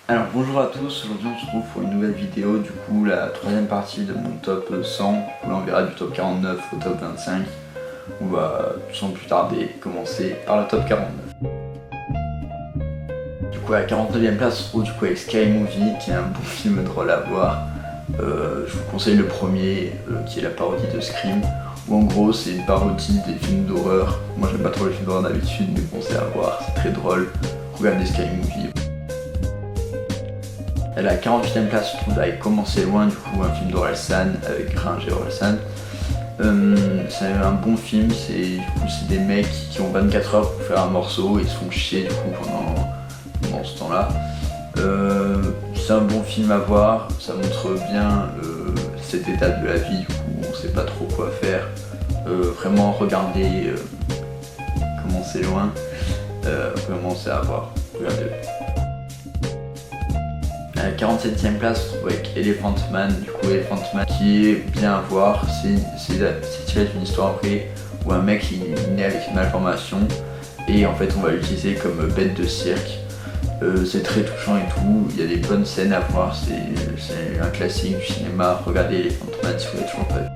Alors bonjour à tous, aujourd'hui on se retrouve pour une nouvelle vidéo, du coup la troisième partie de mon top 100, où là on verra du top 49 au top 25, on va sans plus tarder commencer par le top 49. Du coup à la 49e place on se retrouve du coup avec Scary Movie, qui est un bon film drôle à voir. Je vous conseille le premier, qui est la parodie de Scream, où en gros c'est une parodie des films d'horreur. Moi j'aime pas trop les films d'horreur d'habitude, mais bon c'est à voir, c'est très drôle, regardez Scary Movie. À la 48e place, je trouve avec Comment c'est loin, du coup un film d'Orelsan avec Gringe et Orelsan. C'est un bon film, c'est des mecs qui ont 24 heures pour faire un morceau et ils se font chier du coup pendant ce temps-là. C'est un bon film à voir, ça montre bien cette étape de la vie, du coup on sait pas trop quoi faire. Vraiment regardez Comment c'est loin, vraiment c'est à voir, regardez-le. À la 47e place, on se trouve avec Elephant Man, du coup Elephant Man qui est bien à voir, c'est tiré d'une histoire vraie où un mec il est né avec une malformation et en fait on va l'utiliser comme bête de cirque. C'est très touchant et tout, il y a des bonnes scènes à voir, c'est un classique du cinéma, regardez Elephant Man si vous l'avez toujours pas vu.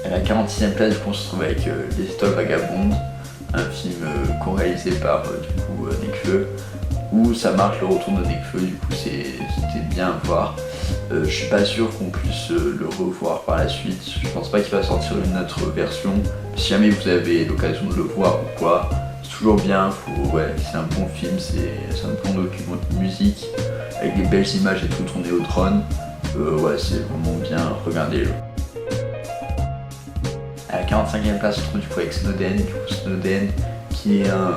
À la 46e place, du coup, on se trouve avec Les Étoiles Vagabondes, un film co-réalisé par du coup Nekfeu, où ça marque le retour de Nekfeu, du coup c'était bien à voir. Je suis pas sûr qu'on puisse le revoir par la suite, je pense pas qu'il va sortir une autre version. Si jamais vous avez l'occasion de le voir ou quoi, c'est toujours bien, c'est un bon film, c'est un bon document de musique, avec des belles images et tout tourné au drone. C'est vraiment bien, regardez-le. À la 45e place, on se trouve du coup avec Snowden, Snowden qui est un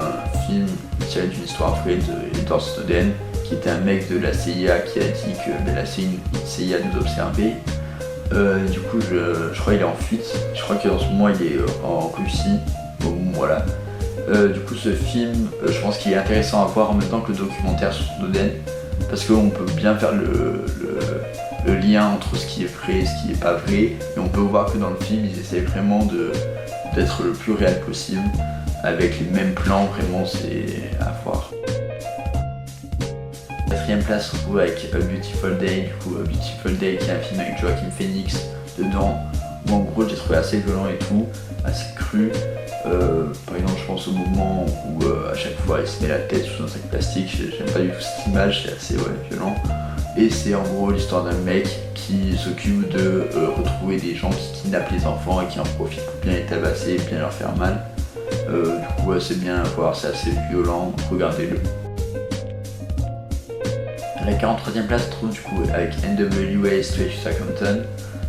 film tiré d'une histoire vraie de Edward Snowden, qui était un mec de la CIA qui a dit que la CIA nous observait. Du coup, je crois qu'il est en fuite. Je crois qu'en ce moment, il est en Russie. Bon, voilà. Du coup, ce film, je pense qu'il est intéressant à voir en même temps que le documentaire sur Snowden, parce qu'on peut bien faire le lien entre ce qui est vrai et ce qui n'est pas vrai. Et on peut voir que dans le film, ils essaient vraiment d'être le plus réel possible, avec les mêmes plans, vraiment c'est à voir. 4e place, on se retrouve avec A Beautiful Day, du coup A Beautiful Day qui est un film avec Joaquin Phoenix dedans, où en gros j'ai trouvé assez violent et tout, assez cru. Par exemple je pense au moment où à chaque fois il se met la tête sous un sac plastique, j'aime pas du tout cette image, c'est assez violent. Et c'est en gros l'histoire d'un mec qui s'occupe de retrouver des gens qui kidnappent les enfants et qui en profitent pour bien les tabasser et bien leur faire mal. Du coup c'est bien à voir, c'est assez violent, regardez-le. À la 43e place, on trouve du coup avec NWA Straight Outta Compton,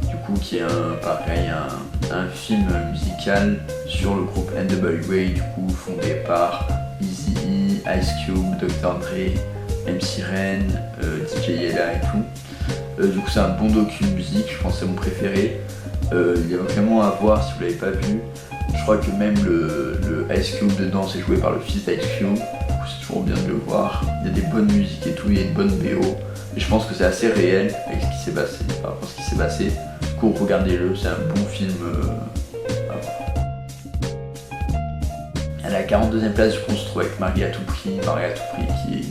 du coup qui est un film musical sur le groupe NWA, du coup fondé par Eazy-E, Ice Cube, Dr. Dre, MC Ren, DJ Yella et tout. Du coup c'est un bon docu musique, je pense que c'est mon préféré. Il y a vraiment à voir si vous l'avez pas vu. Je crois que même le Ice Cube dedans c'est joué par le fils d'Ice Cube, du coup c'est toujours bien de le voir. Il y a des bonnes musiques et tout, il y a une bonne BO. Et je pense que c'est assez réel avec ce qui s'est passé, par rapport à ce qui s'est passé. Du coup regardez-le, c'est un bon film à voir. À la 42e place, du coup, on se trouve avec Marie à tout prix, qui est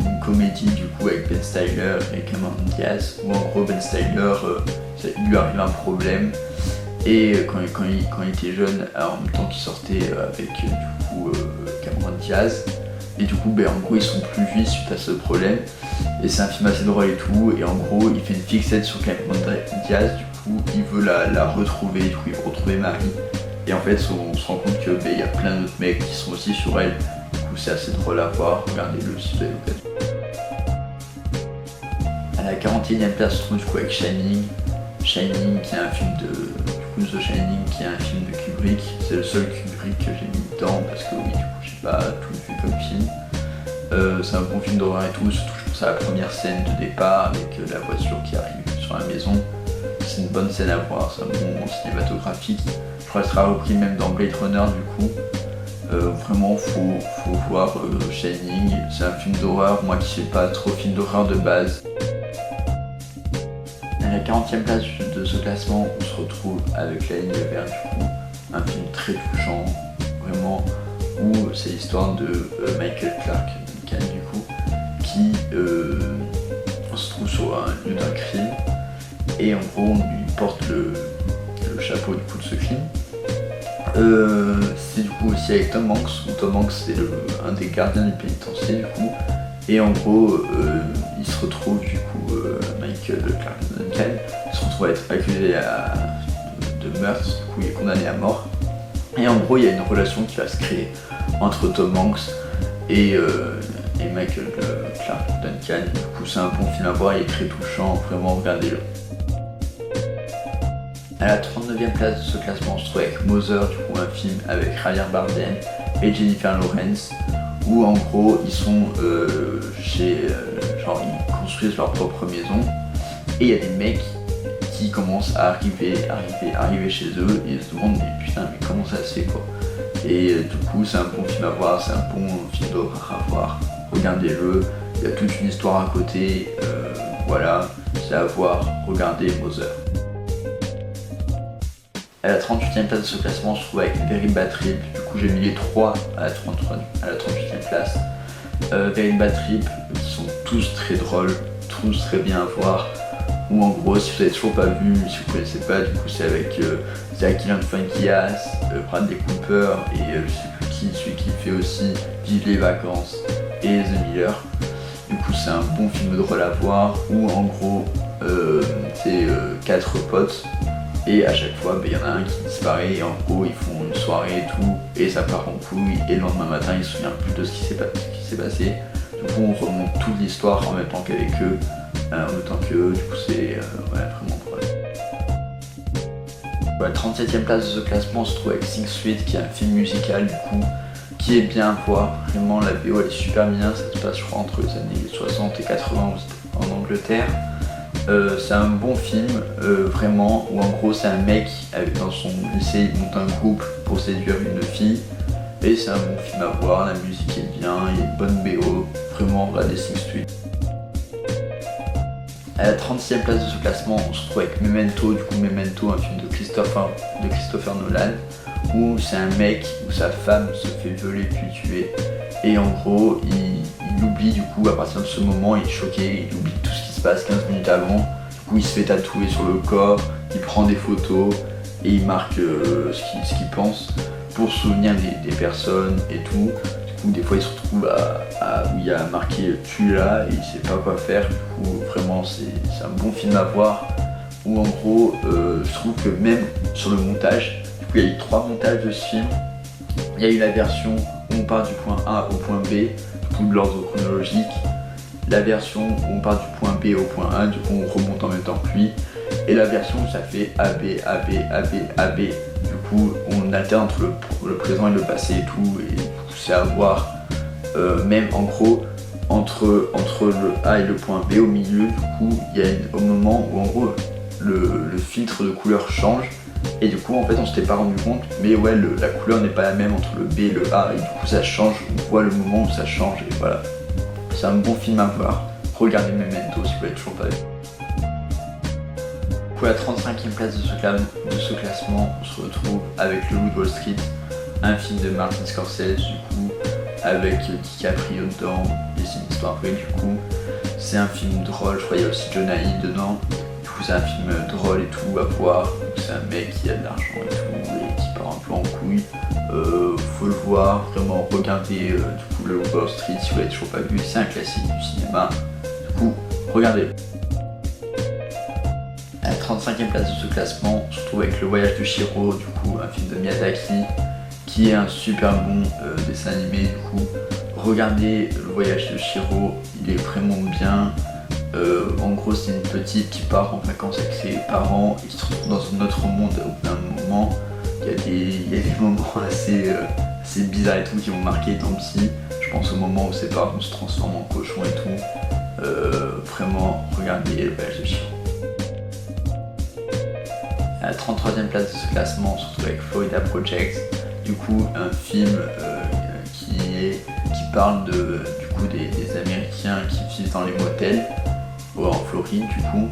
une comédie du coup avec Ben Stiller et Cameron Diaz, où en gros Ben Stiller, il lui arrive un problème. Et quand il était jeune, en même temps qu'il sortait avec du coup Cameron Diaz, et du coup en gros ils sont plus vus suite à ce problème, et c'est un film assez drôle et tout, et en gros il fait une fixette sur Cameron Diaz, du coup il veut la retrouver, du coup il veut retrouver Marie, et en fait on se rend compte que il y a plein d'autres mecs qui sont aussi sur elle, du coup c'est assez drôle à voir, regardez-le si vous avez l'occasion. À la 41e place, on se trouve du coup avec Shining qui est un film The Shining qui est un film de Kubrick, c'est le seul Kubrick que j'ai mis dedans parce que oui, du coup j'ai pas tout vu comme film. C'est un bon film d'horreur et tout, surtout je pense à la première scène de départ avec la voiture qui arrive sur la maison. C'est une bonne scène à voir, c'est un bon moment cinématographique. Je crois qu'elle sera repris même dans Blade Runner du coup. Vraiment faut voir Shining, c'est un film d'horreur, moi qui sais pas trop film d'horreur de base. À la 40e place de ce classement, on se retrouve avec La Ligne verte, du coup, un film très touchant, vraiment, où c'est l'histoire de Michael Clarke Duncan, du coup, on se trouve sur un lieu d'un crime et en gros on lui porte le chapeau du coup de ce crime. C'est du coup aussi avec Tom Hanks, où Tom Hanks c'est un des gardiens du pénitencier du coup, et en gros il se retrouve du coup, Michael Clarke Duncan se retrouve à être accusé de meurtre, du coup il est condamné à mort, et en gros il y a une relation qui va se créer entre Tom Hanks et Michael Clarke Duncan. Du coup c'est un bon film à voir, il est très touchant, vraiment regardez-le. À la 39e place de ce classement, on se trouve avec Mother, du coup un film avec Javier Bardem et Jennifer Lawrence, où en gros ils sont genre ils construisent leur propre maison et il y a des mecs qui commencent à arriver chez eux et ils se demandent mais putain mais comment ça se fait quoi. Et du coup c'est un bon film à voir, c'est un bon film d'horreur à voir, regardez-le, il y a toute une histoire à côté, voilà, c'est à voir, regardez Mother. À la 38e place de ce classement, on se trouve avec Very Bad Trip. Du coup, j'ai mis les 3 à la 38e place. Very Bad Trip, qui sont tous très drôles, tous très bien à voir. Ou en gros, si vous n'avez toujours pas vu, si vous ne connaissez pas, du coup, c'est avec Zach Galifianakis, Bradley Cooper et je sais plus qui, celui qui fait aussi Vive les vacances et The Miller. Du coup, c'est un bon film drôle à voir. Où en gros, c'est 4 potes. Et à chaque fois, il y en a un qui disparaît et en gros ils font une soirée et tout, et ça part en couille, et le lendemain matin ils se souviennent plus de ce qui s'est passé. Du coup on remonte toute l'histoire en même temps qu'avec eux, du coup c'est vraiment drôle. À la 37e place de ce classement, on se trouve avec Sing Street, qui est un film musical du coup, qui est bien à voir, vraiment la VO elle est super bien, ça se passe je crois entre les années 60 et 80 en Angleterre. C'est un bon film, vraiment, où en gros c'est un mec dans son lycée, il monte un groupe pour séduire une fille, et c'est un bon film à voir, la musique est bien, il y a une bonne BO, vraiment regardez Sing Street. À la 36e place de ce classement, on se trouve avec Memento, du coup Memento, un film de Christopher Nolan, où c'est un mec où sa femme se fait violer puis tuer, et en gros il oublie du coup, à partir de ce moment il est choqué, il oublie tout ce qui se passe 15 minutes avant, du coup il se fait tatouer sur le corps, il prend des photos et il marque ce qu'il pense pour se souvenir des personnes et tout. Du coup des fois il se retrouve où il y a marqué tue là et il sait pas quoi faire, du coup vraiment c'est un bon film à voir, où en gros je trouve que même sur le montage, du coup il y a eu 3 montages de ce film. Il y a eu la version où on part du point A au point B, du coup de l'ordre chronologique, la version où on part du point B au point A, du coup on remonte en même temps que lui, et la version où ça fait AB, AB, AB, AB, du coup on alterne entre le présent et le passé et tout, et du coup c'est à voir, même en gros entre le A et le point B au milieu, du coup il y a au moment où en gros le filtre de couleur change. Et du coup en fait on s'était pas rendu compte, mais ouais la couleur n'est pas la même entre le B et le A, et du coup ça change, on voit le moment où ça change, et voilà. C'est un bon film à voir, regardez Memento si vous l'avez toujours pas vu. Pour la 35e place de ce classement, on se retrouve avec Le Loup de Wall Street, un film de Martin Scorsese du coup, avec DiCaprio dedans, et c'est une histoire vraie du coup. C'est un film drôle, je crois qu'il y a aussi Jonah Hill dedans. Du coup c'est un film drôle et tout à voir, c'est un mec qui a de l'argent et tout et qui part un peu en couille, faut le voir, vraiment regardez du coup Le Loup de Wall Street si vous l'avez toujours pas vu, c'est un classique du cinéma, du coup regardez. À la 35e place de ce classement, on se retrouve avec Le Voyage de Chihiro, du coup un film de Miyazaki, qui est un super bon dessin animé du coup. Regardez Le Voyage de Chihiro, il est vraiment bien. En gros c'est une petite qui part en vacances avec ses parents et qui se retrouve dans un autre monde au bout d'un moment. Il y a des moments assez bizarres et tout qui vont marquer étant petit. Je pense au moment où ses parents se transforment en cochon et tout. Vraiment regardez Le Voyage de Chihiro. À la 33e place de ce classement, on se retrouve avec Florida Project, du coup un film qui parle des Américains qui vivent dans les motels en Floride du coup.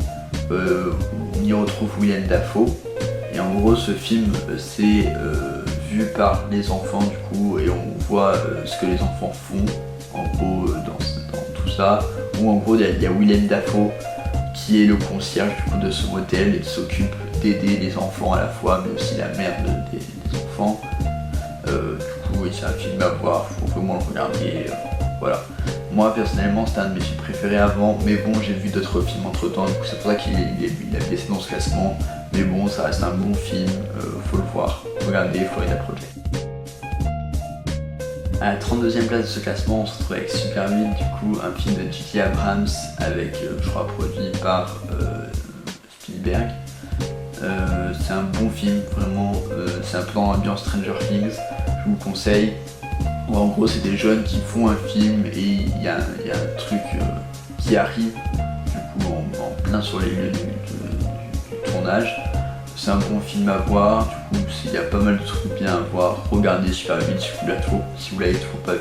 On y retrouve Willem Dafoe, et en gros ce film c'est vu par les enfants du coup, et on voit ce que les enfants font en gros dans tout ça, où où en gros il y a Willem Dafoe qui est le concierge du coup de ce motel et qui s'occupe d'aider les enfants à la fois mais aussi la mère des enfants. Du coup oui, c'est un film à voir, faut vraiment le regarder, voilà. Moi personnellement c'était un de mes films préférés avant, mais bon j'ai vu d'autres films entre temps, du coup c'est pour ça qu'il a baissé dans ce classement, mais bon ça reste un bon film, faut le voir, regardez Florida Project. À la 32e place de ce classement, on se retrouve avec Super 8, du coup un film de J.J. Abrams avec, je crois, produit par Spielberg. C'est un bon film, vraiment, c'est un peu dans l'ambiance Stranger Things, je vous le conseille. Où en gros c'est des jeunes qui font un film et il y a un truc qui arrive, du coup en plein sur les lieux du tournage. C'est un bon film à voir, du coup il y a pas mal de trucs bien à voir. Regardez Super 8 si vous l'avez toujours pas vu.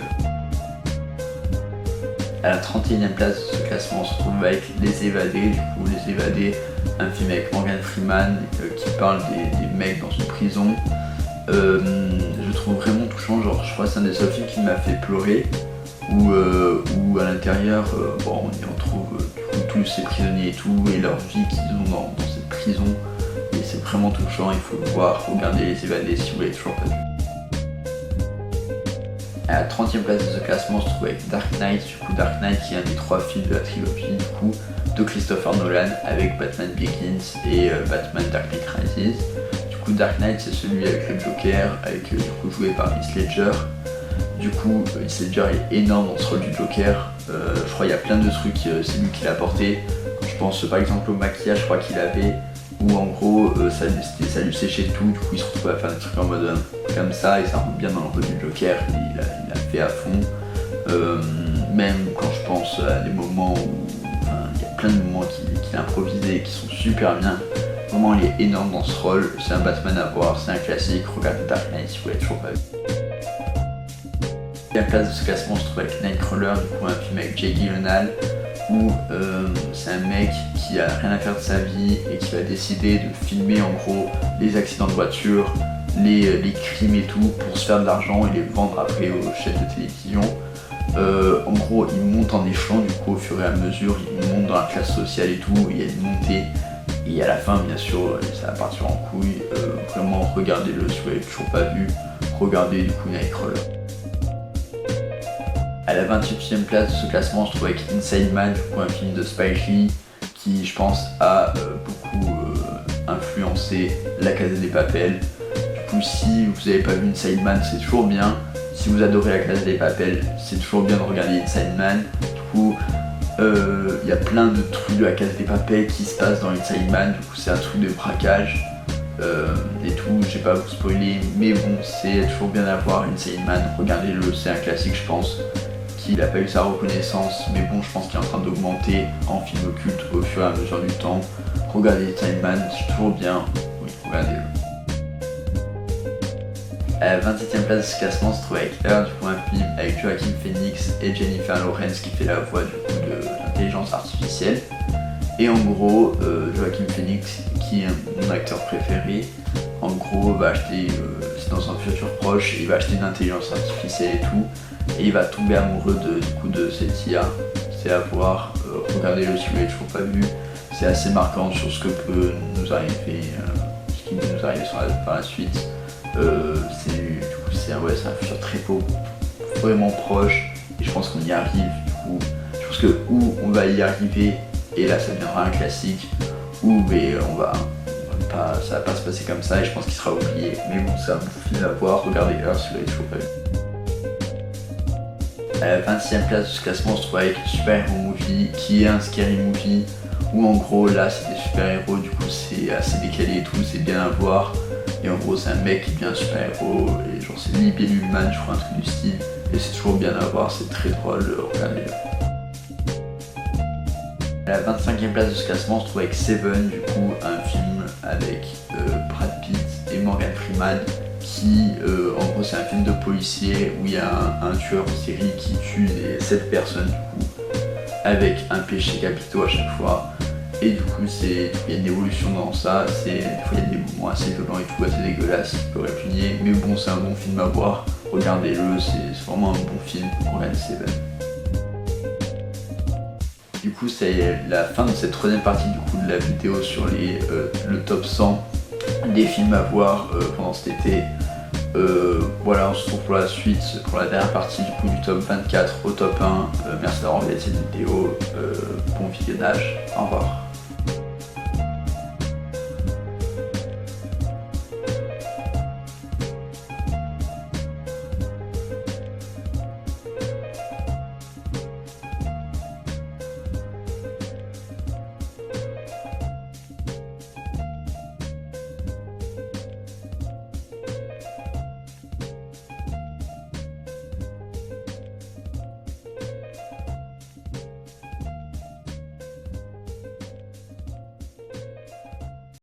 À la 31e place de ce classement, on se retrouve avec Les Évadés. Du coup Les Évadés, un film avec Morgan Freeman qui parle des mecs dans une prison. Je trouve vraiment touchant, genre je crois que c'est un des seuls films qui m'a fait pleurer, où à l'intérieur bon, on y retrouve du coup, tous ces prisonniers et tout, et leur vie qu'ils ont dans cette prison. Et c'est vraiment touchant, il faut le voir, regardez Les Évadés si vous l'avez toujours pas vu. À la 30e place de ce classement, on se trouve avec Dark Knight, du coup Dark Knight qui est un des 3 films de la trilogie du coup de Christopher Nolan avec Batman Begins et Batman Dark Knight Rises. Du coup Dark Knight c'est celui avec le Joker, du coup joué par Heath Ledger. Du coup Heath Ledger est énorme dans ce rôle du Joker, je crois qu'il y a plein de trucs, c'est lui qui l'a porté. Quand je pense par exemple au maquillage, je crois qu'il avait, où en gros ça lui séchait tout, du coup il se retrouvait à faire des trucs en mode comme ça et ça rentre bien dans le rôle du Joker, il a fait à fond. Même quand je pense à des moments où il y a plein de moments qu'il a improvisés et qui sont super bien. Vraiment il est énorme dans ce rôle, c'est un Batman à voir, c'est un classique, regardez Dark Knight si vous l'avez toujours pas vu. À la place de ce classement, on se trouve avec Nightcrawler, du coup un film avec Jake Gyllenhaal, où c'est un mec qui a rien à faire de sa vie et qui va décider de filmer en gros les accidents de voiture, les crimes et tout pour se faire de l'argent et les vendre après aux chaînes de télévision. En gros il monte en échelon du coup au fur et à mesure, il monte dans la classe sociale et tout, il y a une montée. Et à la fin, bien sûr, ça va partir en couille. Vraiment, regardez-le si vous l'avez toujours pas vu. Regardez du coup Nightcrawler. À la 28e place de ce classement, on se trouve avec Inside Man, du coup un film de Spike Lee qui, je pense, a beaucoup influencé La Casa de Papel. Du coup, si vous n'avez pas vu Inside Man, c'est toujours bien. Si vous adorez La Casa de Papel, c'est toujours bien de regarder Inside Man. Du coup, il y a plein de trucs de La Casa de Papel qui se passent dans Inside Man, du coup c'est un truc de braquage et tout, je vais pas vous spoiler, mais bon c'est toujours bien à voir Inside Man, regardez-le, c'est un classique je pense, qu'il n'a pas eu sa reconnaissance, mais bon je pense qu'il est en train d'augmenter en film culte au fur et à mesure du temps. Regardez Inside Man, c'est toujours bien, oui regardez-le. À la 27e place de ce classement, on se trouve avec Her, du coup un film avec Joaquin Phoenix et Jennifer Lawrence qui fait la voix du coup de l'intelligence artificielle. Et en gros, Joaquin Phoenix, qui est mon acteur préféré, en gros va acheter, c'est dans un futur proche, il va acheter une intelligence artificielle et tout, et il va tomber amoureux de cette IA. C'est à voir, regardez-le si vous l'avez toujours pas vu, c'est assez marquant sur ce que peut nous arriver, ce qui peut nous arriver par la suite. C'est un futur très beau, vraiment proche, et je pense qu'on y arrive. Du coup, je pense que où on va y arriver, et là ça deviendra un classique, ou ça va pas se passer comme ça, et je pense qu'il sera oublié. Mais bon, c'est un bon film à voir, regardez Her si vous l'avez toujours pas vu. À la 26e place de ce classement, on se trouve avec Super Hero Movie, qui est un scary movie, où en gros là c'est des super héros, du coup c'est assez décalé et tout, c'est bien à voir. Et en gros c'est un mec qui devient un super héros, et genre c'est Libelluman, je crois, un truc du style, et c'est toujours bien à voir, c'est très drôle, regardez-le. À la 25e place de ce classement, on se trouve avec Seven, du coup un film avec Brad Pitt et Morgan Freeman, qui en gros c'est un film de policier où il y a un tueur en série qui tue 7 personnes du coup, avec un péché capitaux à chaque fois. Et du coup il y a une évolution dans ça, des fois il y a des moments assez violents et tout, assez dégueulasses qui peuvent répugner, mais bon c'est un bon film à voir, regardez-le, c'est vraiment un bon film, regardez Seven. Du coup c'est la fin de cette troisième partie du coup de la vidéo sur le top 100 des films à voir pendant cet été. Voilà, on se retrouve pour la suite, pour la dernière partie du coup du top 24 au top 1. Merci d'avoir regardé cette vidéo, bon visionnage, au revoir.